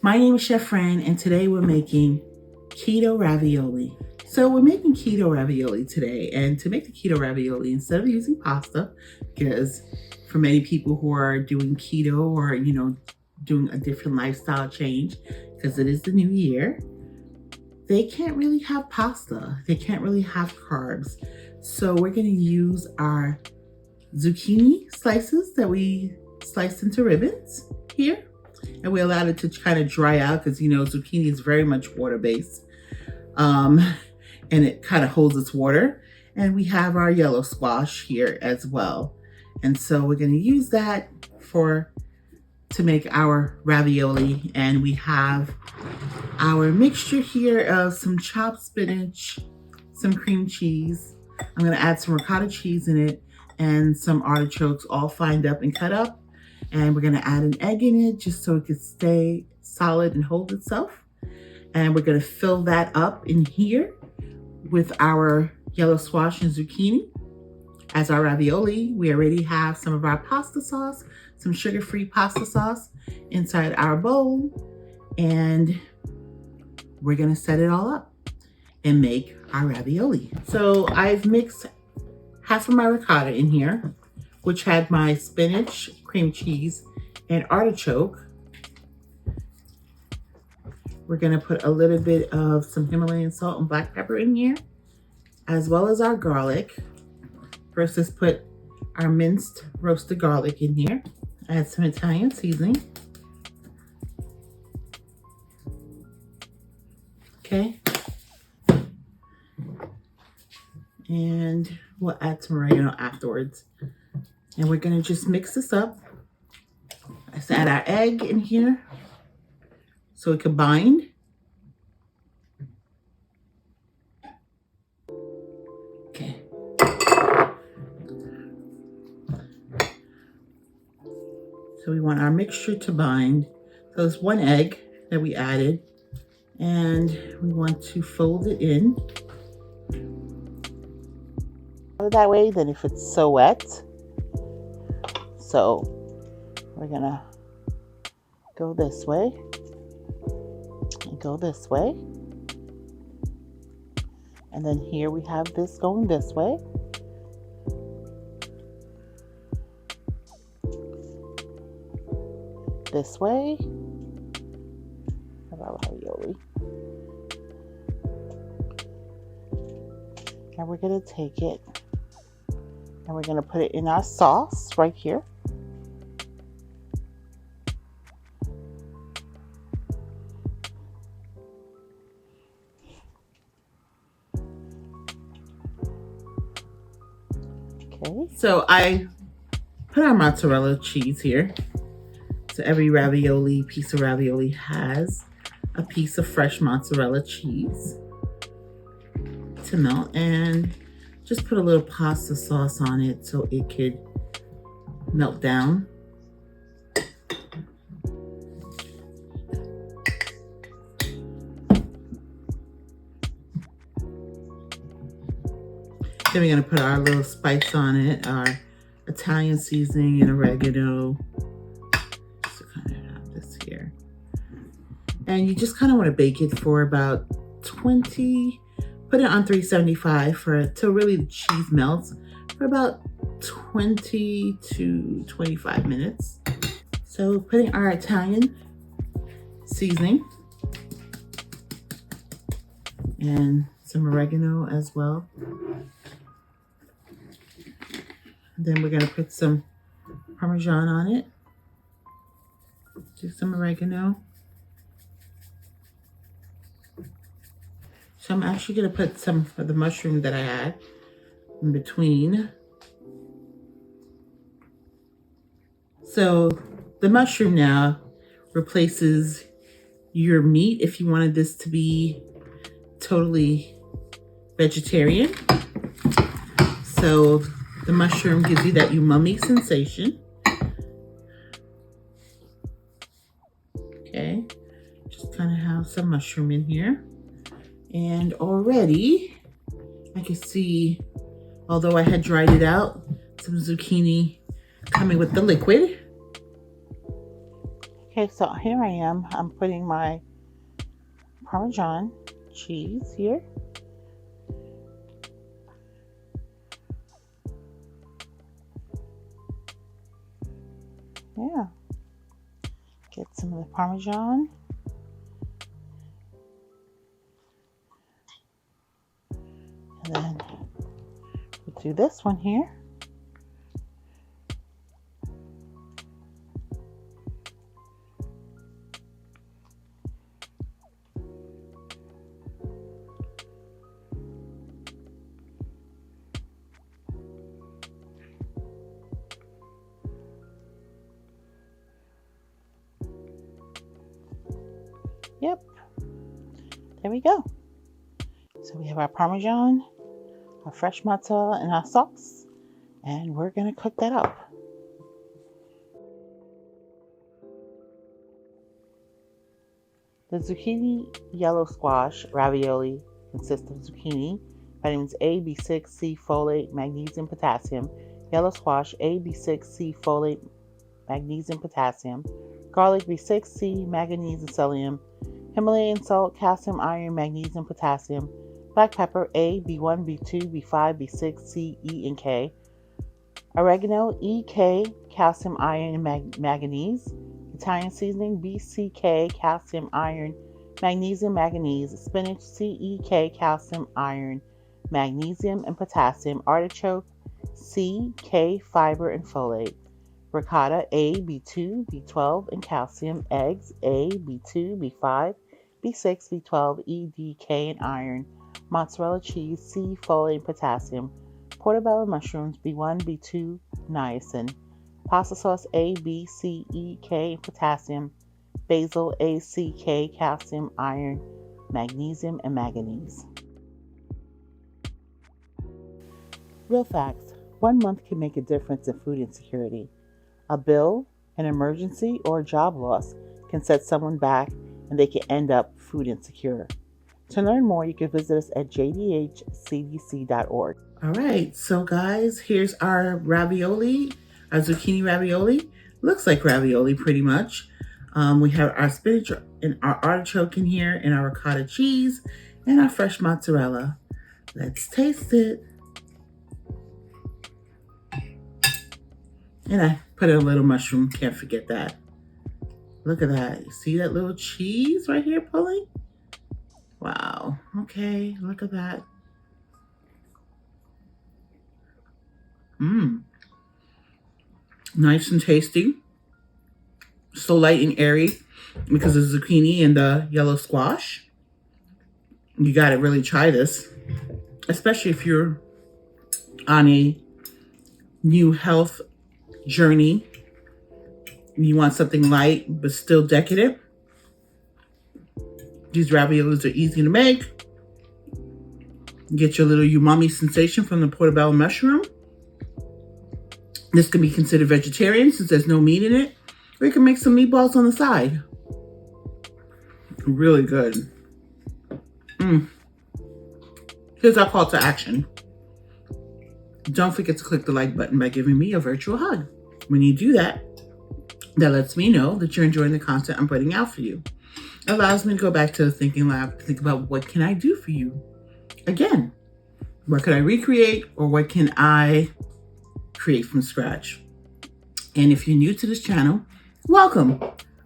My name is Chef Fran, and today we're making keto ravioli. So we're making keto ravioli today, and to make the keto ravioli, instead of using pasta, because for many people who are doing keto or doing a different lifestyle change, because it is the new year, they can't really have pasta. They can't really have carbs. So we're going to use our zucchini slices that we sliced into ribbons here. And we allowed it to kind of dry out because, zucchini is very much water-based. And it kind of holds its water. And we have our yellow squash here as well. And so we're going to use that to make our ravioli. And we have our mixture here of some chopped spinach, some cream cheese. I'm going to add some ricotta cheese in it and some artichokes all fined up and cut up. And we're going to add an egg in it just so it could stay solid and hold itself. And we're going to fill that up in here with our yellow squash and zucchini. As our ravioli, we already have some of our pasta sauce, some sugar-free pasta sauce inside our bowl. And we're going to set it all up and make our ravioli. So I've mixed half of my ricotta in here, which had my spinach, cream cheese, and artichoke. We're gonna put a little bit of some Himalayan salt and black pepper in here, as well as our garlic. First, let's put our minced roasted garlic in here. Add some Italian seasoning. Okay. And we'll add some oregano afterwards. And we're gonna just mix this up. Let's add our egg in here so it can bind. Okay. So we want our mixture to bind. So it's one egg that we added, and we want to fold it in. That way, then if it's so wet, so we're gonna go this way and go this way. And then here we have this going this way. This way. Our ravioli. And we're gonna take it and we're gonna put it in our sauce right here. Okay, so I put our mozzarella cheese here. So every piece of ravioli has a piece of fresh mozzarella cheese to melt, and just put a little pasta sauce on it so it could melt down. Then we're gonna put our little spice on it, our Italian seasoning and oregano. Just to kind of have this here. And you just kind of want to bake it for about 20, put it on 375 till really the cheese melts for about 20 to 25 minutes. So putting our Italian seasoning and some oregano as well. Then we're going to put some Parmesan on it. Just some oregano. So I'm actually going to put some of the mushroom that I had in between. So the mushroom now replaces your meat if you wanted this to be totally vegetarian. So the mushroom gives you that umami sensation. Okay, just kind of have some mushroom in here. And already I can see, although I had dried it out, some zucchini coming with the liquid. Okay, Okay, so here I am. I'm putting my Parmesan cheese here. Yeah. Get some of the Parmesan. And then we'll do this one here. Yep, there we go. So we have our Parmesan, our fresh mozzarella, and our sauce, and we're gonna cook that up. The Zucchini Yellow Squash Ravioli consists of zucchini, vitamins A, B6, C, folate, magnesium, potassium, yellow squash, A, B6, C, folate, magnesium, potassium, garlic, B6, C, manganese, and selenium, Himalayan salt, calcium, iron, magnesium, potassium, black pepper, A, B1, B2, B5, B6, C, E, and K, oregano, E, K, calcium, iron, and manganese, Italian seasoning, B, C, K, calcium, iron, magnesium, manganese, spinach, C, E, K, calcium, iron, magnesium, and potassium, artichoke, C, K, fiber, and folate, ricotta, A, B2, B12, and calcium, eggs, A, B2, B5, B6, B12, E, D, K, and iron, mozzarella cheese, C, folate, and potassium, portobello mushrooms, B1, B2, niacin, pasta sauce, A, B, C, E, K, and potassium, basil, A, C, K, calcium, iron, magnesium, and manganese. Real facts. 1 month can make a difference in food insecurity. A bill, an emergency, or a job loss can set someone back and they can end up food insecure. To learn more, you can visit us at jdhcdc.org. All right, so guys, here's our ravioli, our zucchini ravioli. Looks like ravioli pretty much. We have our spinach and our artichoke in here, and our ricotta cheese, and our fresh mozzarella. Let's taste it. And I put in a little mushroom, can't forget that. Look at that. You see that little cheese right here pulling? Wow. Okay, look at that. Nice and tasty. So light and airy because of zucchini and the yellow squash. You gotta really try this, especially if you're on a new health journey. You want something light but still decadent. These raviolis are easy to make. Get your little umami sensation from the portobello mushroom. This can be considered vegetarian since there's no meat in it. Or you can make some meatballs on the side. Really good. Here's our call to action. Don't forget to click the like button by giving me a virtual hug. When you do that, that lets me know that you're enjoying the content I'm putting out for you. It allows me to go back to the thinking lab to think about what can I do for you? Again, what can I recreate or what can I create from scratch? And if you're new to this channel, welcome.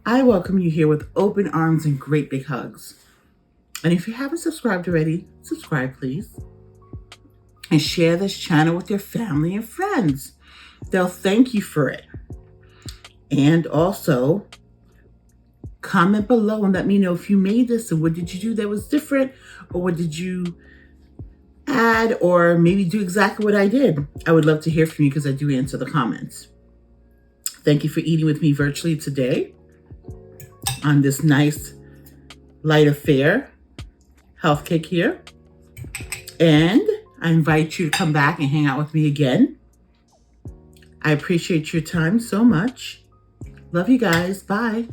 I welcome you here with open arms and great big hugs. And if you haven't subscribed already, subscribe please. And share this channel with your family and friends. They'll thank you for it. And also, comment below and let me know if you made this and what did you do that was different, or what did you add, or maybe do exactly what I did. I would love to hear from you because I do answer the comments. Thank you for eating with me virtually today on this nice light affair, health cake here. And I invite you to come back and hang out with me again. I appreciate your time so much. Love you guys. Bye.